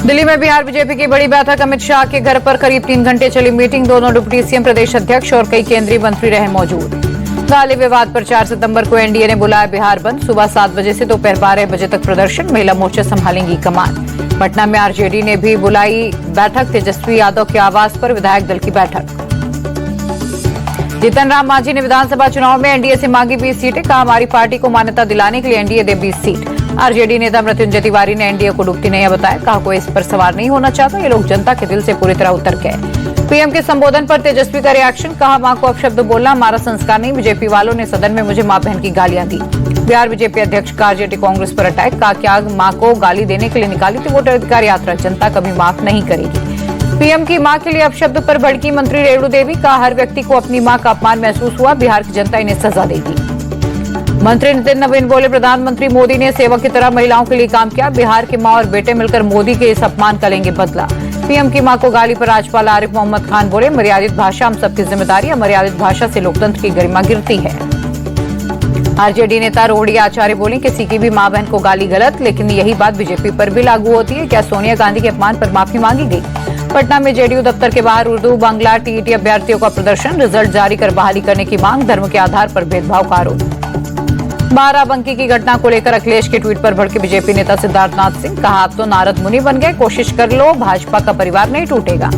दिल्ली में बिहार बीजेपी की बड़ी बैठक। अमित शाह के घर पर करीब 3 घंटे चली मीटिंग। दोनों डिप्टी सीएम, प्रदेश अध्यक्ष और कई केंद्रीय मंत्री रहे मौजूद। गाली विवाद पर 4 सितंबर को एनडीए ने बुलाया बिहार बंद। सुबह 7 बजे से दोपहर 12 बजे तक प्रदर्शन। महिला मोर्चा संभालेंगी कमान। पटना में आरजेडी ने भी बुलाई बैठक। तेजस्वी यादव के आवास पर विधायक दल की बैठक। जीतन राम मांझी ने विधानसभा चुनाव में एनडीए से मांगी 20 सीटें। कहा, हमारी पार्टी को मान्यता दिलाने के लिए एनडीए दे 20 सीट। आरजेडी नेता मृत्युंजय तिवारी ने एनडीए को डूबती नहीं बताया। कहा, कोई इस पर सवार नहीं होना चाहता। ये लोग जनता के दिल से पूरी तरह उतर गए। पीएम के संबोधन पर तेजस्वी का रिएक्शन। कहा, मां को अपशब्द बोलना हमारा संस्कार नहीं। बीजेपी वालों ने सदन में मुझे मां बहन की गालियां दी। बिहार बीजेपी अध्यक्ष का आरजेडी कांग्रेस पर अटैक। कहा, क्या मां को गाली देने के लिए निकाली थी वोटर अधिकार यात्रा। जनता कभी माफ नहीं करेगी। पीएम की मां के लिए अपशब्द पर भड़की मंत्री रेणु देवी। कहा, हर व्यक्ति को अपनी मां का अपमान महसूस हुआ। बिहार की जनता इन्हें सजा देगी। मंत्री नितिन नवीन बोले, प्रधानमंत्री मोदी ने सेवक की तरह महिलाओं के लिए काम किया। बिहार की मां और बेटे मिलकर मोदी के इस अपमान का लेंगे बदला। पीएम की मां को गाली पर राज्यपाल आरिफ मोहम्मद खान बोले, मर्यादित भाषा हम सबकी जिम्मेदारी। अमर्यादित भाषा से लोकतंत्र की गरिमा गिरती है। आरजेडी नेता रोहड़ी आचार्य बोले, किसी की भी मां बहन को गाली गलत, लेकिन यही बात बीजेपी पर भी लागू होती है। क्या सोनिया गांधी के अपमान पर माफी मांगी गई। पटना में जेडीयू दफ्तर के बाहर उर्दू बांग्ला टीईटी अभ्यर्थियों का प्रदर्शन। रिजल्ट जारी कर बहाली करने की मांग। धर्म के आधार पर भेदभाव का आरोप। बाराबंकी की घटना को लेकर अखिलेश के ट्वीट पर भड़के बीजेपी नेता सिद्धार्थनाथ सिंह। कहा, आप तो नारद मुनि बन गए, कोशिश कर लो, भाजपा का परिवार नहीं टूटेगा।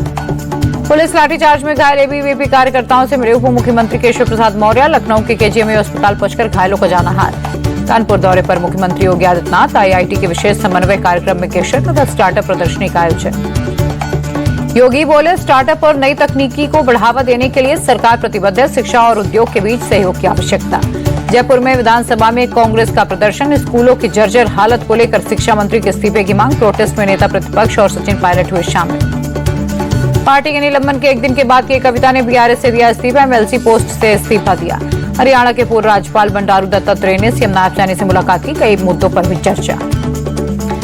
पुलिस लाठीचार्ज में घायल एबीवीपी कार्यकर्ताओं से मिले उप मुख्यमंत्री केशव प्रसाद मौर्य। लखनऊ के केजीएमयू अस्पताल पहुंचकर घायलों का जाना हाल। कानपुर दौरे पर मुख्यमंत्री योगी आदित्यनाथ। आईआईटी के विशेष समन्वय कार्यक्रम में केशव तथा स्टार्टअप प्रदर्शनी का आयोजन। योगी बोले, स्टार्टअप और नई तकनीकी को बढ़ावा देने के लिए सरकार प्रतिबद्ध है। शिक्षा और उद्योग के बीच सहयोग की आवश्यकता। जयपुर में विधानसभा में कांग्रेस का प्रदर्शन। स्कूलों की जर्जर हालत को लेकर शिक्षा मंत्री के इस्तीफे की मांग। प्रोटेस्ट में नेता प्रतिपक्ष और सचिन पायलट हुए शामिल। पार्टी के निलंबन के एक दिन के बाद के कविता ने बीआरएस से दिया इस्तीफा। एमएलसी पोस्ट से इस्तीफा दिया। हरियाणा के पूर्व राज्यपाल बंडारू दत्तात्रेय ने सीएम नायब सैनी से मुलाकात की। कई मुद्दों पर हुई चर्चा।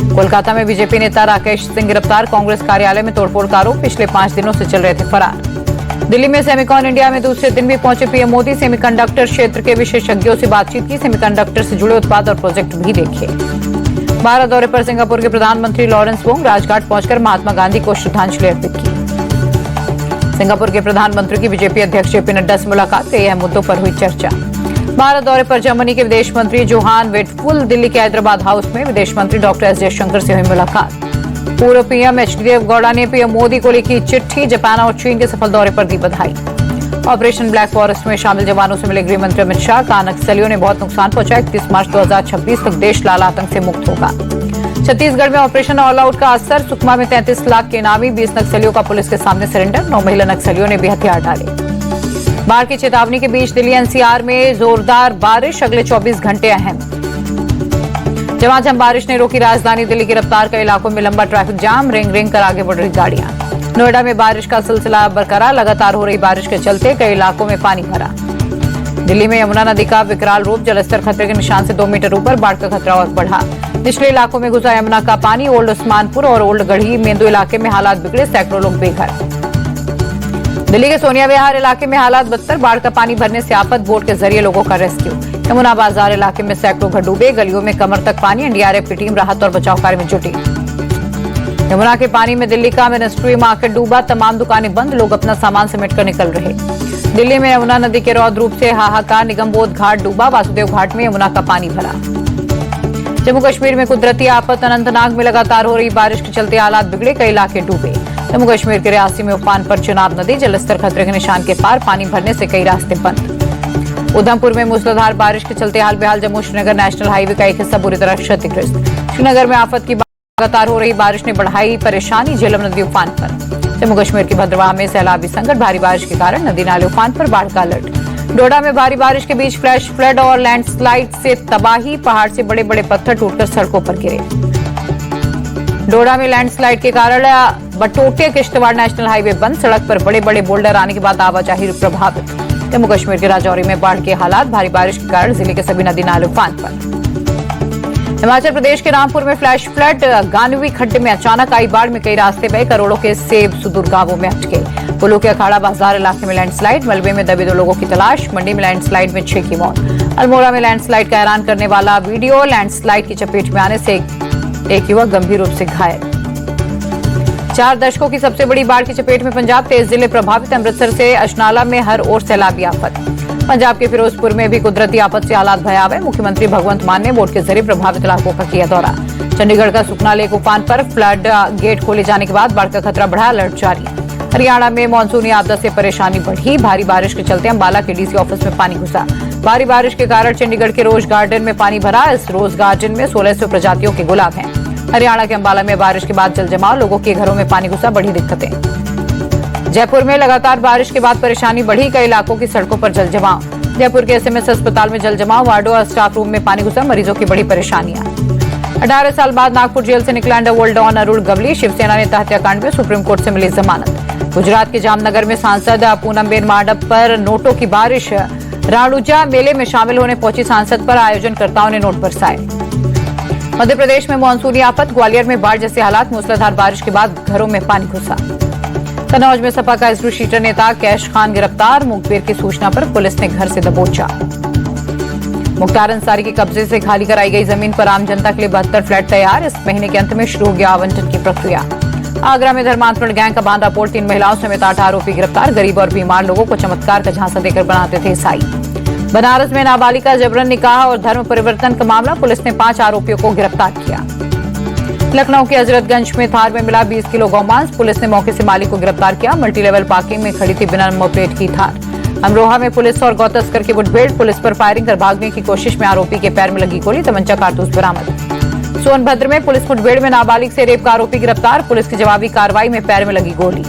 कोलकाता में बीजेपी नेता राकेश सिंह गिरफ्तार। कांग्रेस कार्यालय में तोड़फोड़ का आरोप। पिछले 5 दिनों से चल रहे थे फरार। दिल्ली में सेमिकॉन इंडिया में दूसरे दिन भी पहुंचे पीएम मोदी। सेमीकंडक्टर क्षेत्र के विशेषज्ञों से बातचीत की। सेमीकंडक्टर से जुड़े उत्पाद और प्रोजेक्ट भी देखे। भारत दौरे पर सिंगापुर के प्रधानमंत्री लॉरेंस वोंग। राजघाट पहुंचकर महात्मा गांधी को श्रद्धांजलि अर्पित की। सिंगापुर के प्रधानमंत्री की बीजेपी अध्यक्ष जेपी नड्डा से मुलाकात। कई अहम मुद्दों पर हुई चर्चा। भारत दौरे पर जर्मनी के विदेश मंत्री जोहान वेटफुल। दिल्ली के हैदराबाद हाउस में विदेश मंत्री डॉक्टर एस जयशंकर से हुई मुलाकात। पूर्व पीएम एचडी देवगौड़ा ने पीएम मोदी को लिखी चिट्ठी। जापान और चीन के सफल दौरे पर दी बधाई। ऑपरेशन ब्लैक फॉरेस्ट में शामिल जवानों से मिले गृह मंत्री अमित शाह। कहा, नक्सलियों ने बहुत नुकसान पहुंचाया। 31 मार्च 2026 तक देश लाल आतंक से मुक्त होगा। छत्तीसगढ़ में ऑपरेशन ऑल आउट का असर। सुकमा में 33 लाख के इनामी। 20 नक्सलियों का पुलिस के सामने सरेंडर। 9 महिला नक्सलियों ने भी हथियार डाले। बाढ़ की चेतावनी के बीच दिल्ली एनसीआर में जोरदार बारिश। अगले 24 घंटे अहम। झमाझम बारिश ने रोकी राजधानी दिल्ली की रफ्तार। कई इलाकों में लंबा ट्रैफिक जाम। रिंग रिंग कर आगे बढ़ रही गाड़ियां। नोएडा में बारिश का सिलसिला बरकरार। लगातार हो रही बारिश के चलते कई इलाकों में पानी भरा। दिल्ली में यमुना नदी का विकराल रूप। जलस्तर खतरे के निशान से 2 मीटर ऊपर। बाढ़ का खतरा और बढ़ा। निचले इलाकों में घुसा यमुना का पानी। ओल्ड उस्मानपुर और ओल्ड गढ़ी मेंदु इलाके में हालात बिगड़े। सैकड़ों लोग बेघर। दिल्ली के सोनिया विहार इलाके में हालात बदतर। बाढ़ का पानी भरने से आफत। बोट के जरिए लोगों का रेस्क्यू। यमुना बाजार इलाके में सैकड़ों घर डूबे। गलियों में कमर तक पानी। एनडीआरएफ की टीम राहत और बचाव कार्य में जुटी। यमुना के पानी में दिल्ली का मिनिस्ट्री मार्केट डूबा। तमाम दुकानें बंद। लोग अपना सामान समेट कर निकल रहे। दिल्ली में यमुना नदी के रौद्र रूप से हाहाकार। निगमबोध घाट डूबा। वासुदेव घाट में यमुना का पानी भरा। जम्मू कश्मीर में कुदरती आफत। अनंतनाग में लगातार हो रही बारिश के चलते हालात बिगड़े। कई इलाके डूबे। जम्मू कश्मीर के रियासी में उफान पर चिनाब नदी। जलस्तर खतरे के निशान के पार। पानी भरने से कई रास्ते बंद। उधमपुर में मूसलाधार बारिश के चलते हाल बेहाल। जम्मू श्रीनगर नेशनल हाईवे का एक हिस्सा बुरी तरह क्षतिग्रस्त। श्रीनगर में आफत की लगातार हो रही बारिश ने बढ़ाई परेशानी। झेलम नदी उफान पर। जम्मू कश्मीर की भद्रवाह में सैलाबी संकट। भारी बारिश के कारण नदी नाले उफान पर। बाढ़ का अलर्ट। डोडा में भारी बारिश के बीच फ्लैश फ्लड और लैंडस्लाइड से तबाही। पहाड़ से बड़े बड़े पत्थर टूटकर सड़कों पर गिरे। डोडा में लैंडस्लाइड के कारण बटोटे किश्तवाड़ नेशनल हाईवे बंद। सड़क पर बड़े बड़े बोल्डर आने के बाद आवाजाही प्रभावित। जम्मू कश्मीर के राजौरी में बाढ़ के हालात। भारी बारिश के कारण जिले के सभी नदी नाले उफान पर। हिमाचल प्रदेश के रामपुर में फ्लैश फ्लड। गानवी खड्डे में अचानक आई बाढ़ में कई रास्ते बहे। करोड़ों के सेब सुदूर गांवों में अटके। कुल्लू के अखाड़ा बाजार इलाके में लैंडस्लाइड। मलबे में दबे 2 लोगों की तलाश। मंडी में लैंडस्लाइड में 6 की मौत। अल्मोड़ा में लैंडस्लाइड का हैरान करने वाला वीडियो। लैंडस्लाइड की चपेट में आने से एक युवक गंभीर रूप से घायल। 4 दशकों की सबसे बड़ी बाढ़ की चपेट में पंजाब, 23 जिले प्रभावित। अमृतसर से अजनाला में हर ओर सैलाबी आफत। पंजाब के फिरोजपुर में भी कुदरती आफत से हालात भयावह। मुख्यमंत्री भगवंत मान ने बोट के जरिए प्रभावित इलाकों का किया दौरा। चंडीगढ़ का सुखना लेक उफान पर, फ्लड गेट खोले जाने के बाद बाढ़ का खतरा बढ़ा, अलर्ट जारी। हरियाणा में मानसूनी आपदा से परेशानी बढ़ी। भारी बारिश के चलते अंबाला के डीसी ऑफिस में पानी घुसा। भारी बारिश के कारण चंडीगढ़ के रोज गार्डन में पानी भरा। इस रोज गार्डन में 1600 प्रजातियों के गुलाब हैं। हरियाणा के अंबाला में बारिश के बाद जल जमाव, लोगों के घरों में पानी घुसा, बढ़ी दिक्कतें। जयपुर में लगातार बारिश के बाद परेशानी बढ़ी, कई इलाकों की सड़कों पर जल जमाव। जयपुर के एसएमएस अस्पताल में जल जमाव, वार्डों और स्टाफ रूम में पानी घुसा, मरीजों की बड़ी परेशानियां। 18 साल बाद नागपुर जेल से निकला अंडरवर्ल्ड डॉन अरुण गवली। शिवसेना नेता हत्याकांड में सुप्रीम कोर्ट से मिली जमानत। गुजरात के जामनगर में सांसद पूनमबेन माडम पर नोटों की बारिश। राणुजा मेले में शामिल होने पहुंची सांसद पर आयोजनकर्ताओं ने नोट बरसाए। मध्य प्रदेश में मानसूनी आफत, ग्वालियर में बाढ़ जैसे हालात, मूसलाधार बारिश के बाद घरों में पानी घुसा। कन्नौज में सपा का हिजबुल शीटर नेता कैश खान गिरफ्तार। मुखबिर की सूचना पर पुलिस ने घर से दबोचा। मुख्तार अंसारी के कब्जे से खाली कराई गई जमीन पर आम जनता के लिए 72 फ्लैट तैयार। इस महीने के अंत में शुरू हो गया आवंटन की प्रक्रिया। आगरा में धर्मांतरण गैंग का बांध रापोर्ट, 3 महिलाओं समेत 8 आरोपी गिरफ्तार। गरीब और बीमार लोगों को चमत्कार का झांसा देकर बनाते थे ईसाई। बनारस में नाबालिग जबरन निकाह और धर्म परिवर्तन का मामला, पुलिस ने 5 आरोपियों को गिरफ्तार किया। लखनऊ के हजरतगंज में थार में मिला 20 किलो गौमांस, पुलिस ने मौके से मालिक को गिरफ्तार किया। मल्टी लेवल पार्किंग में खड़ी थी बिना नंबर प्लेट की थार। अमरोहा में पुलिस और गौतस्कर की मुठभेड़, पुलिस पर फायरिंग कर भागने की कोशिश में आरोपी के पैर में लगी गोली, तमंचा कारतूस बरामद। सोनभद्र में पुलिस मुठभेड़ में नाबालिग से रेप का आरोपी गिरफ्तार, पुलिस की जवाबी कार्रवाई में पैर में लगी गोली।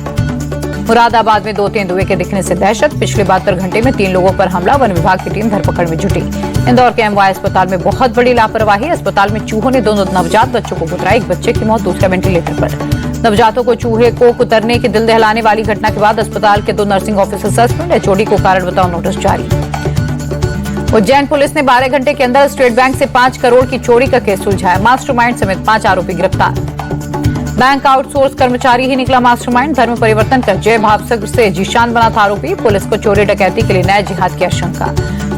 मुरादाबाद में 2 तेंदुए के दिखने से दहशत, पिछले 72 घंटे में 3 लोगों पर हमला, वन विभाग की टीम धरपकड़ में जुटी। इंदौर के एमवाई अस्पताल में बहुत बड़ी लापरवाही, अस्पताल में चूहों ने 2 नवजात बच्चों को कुतरा, एक बच्चे की मौत, दूसरा वेंटिलेटर पर। नवजातों को चूहे को कुतरने की दिल दहलाने वाली घटना के बाद अस्पताल के 2 नर्सिंग ऑफिसर सस्पेंड, एचओडी को कारण बताओ नोटिस जारी। उज्जैन पुलिस ने 12 घंटे के अंदर स्टेट बैंक से 5 करोड़ की चोरी का केस सुलझाया। मास्टरमाइंड समेत 5 आरोपी गिरफ्तार। बैंक आउटसोर्स कर्मचारी ही निकला मास्टरमाइंड, धर्म परिवर्तन कर जय भावसर से जीशान बना था आरोपी, पुलिस को चोरी डकैती के लिए नए जिहाद की आशंका।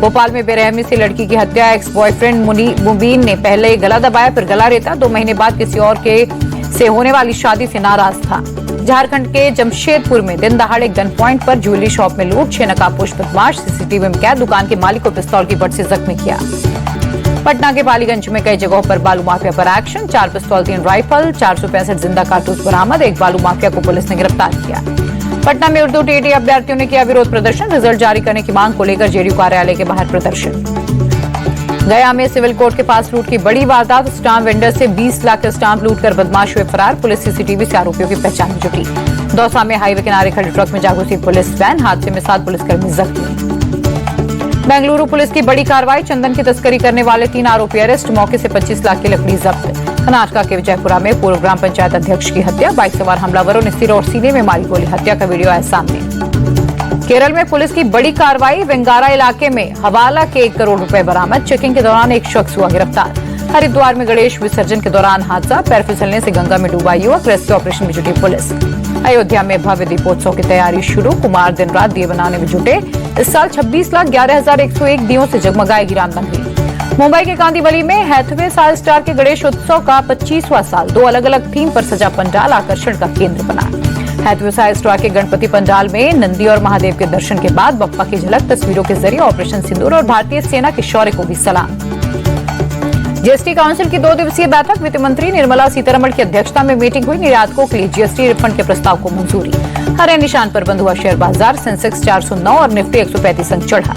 भोपाल में बेरहमी से लड़की की हत्या, एक्स बॉयफ्रेंड मुबीन ने पहले गला दबाया फिर गला रेता, 2 महीने बाद किसी और के से होने वाली शादी से नाराज था। झारखंड के जमशेदपुर में दिन दहाड़े गन पॉइंट पर ज्वेलरी शॉप में लूट, 6 नकाबपोश बदमाश सीसीटीवी में कैद, दुकान के मालिक को पिस्तौल की बट से जख्मी किया। पटना के पालीगंज में कई जगहों पर बालू माफिया पर एक्शन, 4 पिस्तौल 3 राइफल, 465 जिंदा कारतूस बरामद, एक बालू माफिया को पुलिस ने गिरफ्तार किया। पटना में उर्दू टीईटी अभ्यर्थियों ने किया विरोध प्रदर्शन, रिजल्ट जारी करने की मांग को लेकर जेडीयू कार्यालय के बाहर प्रदर्शन। गया में सिविल कोर्ट के पास लूट की बड़ी वारदात, स्टाम्प वेंडर से 20 लाख के स्टाम्प लूटकर बदमाश हुए फरार, पुलिस सीसीटीवी से आरोपियों की पहचान जुटी। दौसा में हाईवे किनारे खड़े ट्रक में जा घुसी पुलिस वैन, हादसे में 7 पुलिसकर्मी जख्मी। बेंगलुरु पुलिस की बड़ी कार्रवाई, चंदन की तस्करी करने वाले 3 आरोपी अरेस्ट, मौके से 25 लाख की लकड़ी जब्त। कर्नाटक के विजयपुरा में पूर्व ग्राम पंचायत अध्यक्ष की हत्या, बाइक सवार हमलावरों ने सिर और सीने में मारी गोली, हत्या का वीडियो आया सामने। केरल में पुलिस की बड़ी कार्रवाई, वेंगारा इलाके में हवाला के 1 करोड़ रुपए बरामद, चेकिंग के दौरान एक शख्स हुआ गिरफ्तार। हरिद्वार में गणेश विसर्जन के दौरान हादसा, पैर फिसलने से गंगा में डूबा युवक, रेस्क्यू ऑपरेशन में जुटी पुलिस। अयोध्या में भव्य दीपोत्सव की तैयारी शुरू, कुमार दिन रात दिए बनाने में जुटे। इस साल 26,11,101 दियों से जगमगाएगी रामनगरी। मुंबई के कांदीवली में हैथवे साल स्टार के गणेश उत्सव का 25वां साल, 2 अलग-अलग थीम पर सजा पंडाल आकर्षण का केंद्र बना। हैथवे साल स्टार के गणपति पंडाल में नंदी और महादेव के दर्शन के बाद बप्पा की झलक, तस्वीरों के जरिए ऑपरेशन सिंदूर और भारतीय सेना के शौर्य को भी सलाम। जीएसटी काउंसिल की 2 दिवसीय बैठक, वित्त मंत्री निर्मला सीतारमण की अध्यक्षता में मीटिंग हुई, निर्यातकों के लिए जीएसटी रिफंड के प्रस्ताव को मंजूरी। हरे निशान पर बंद हुआ शेयर बाजार, सेंसेक्स 409 और निफ्टी 135 अंक चढ़ा।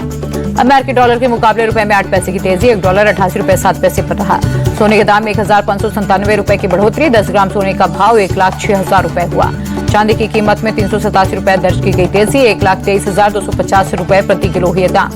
अमेरिकी डॉलर के मुकाबले रुपए में 8 पैसे की तेजी, $1 88.07 पर रहा। सोने के दाम में 1,597 रुपए की बढ़ोतरी, 10 ग्राम सोने का भाव 1,06,000 रुपए हुआ। चांदी की कीमत में 387 रुपए दर्ज की गई तेजी, 1,23,250 रुपए प्रति किलो हुए दाम।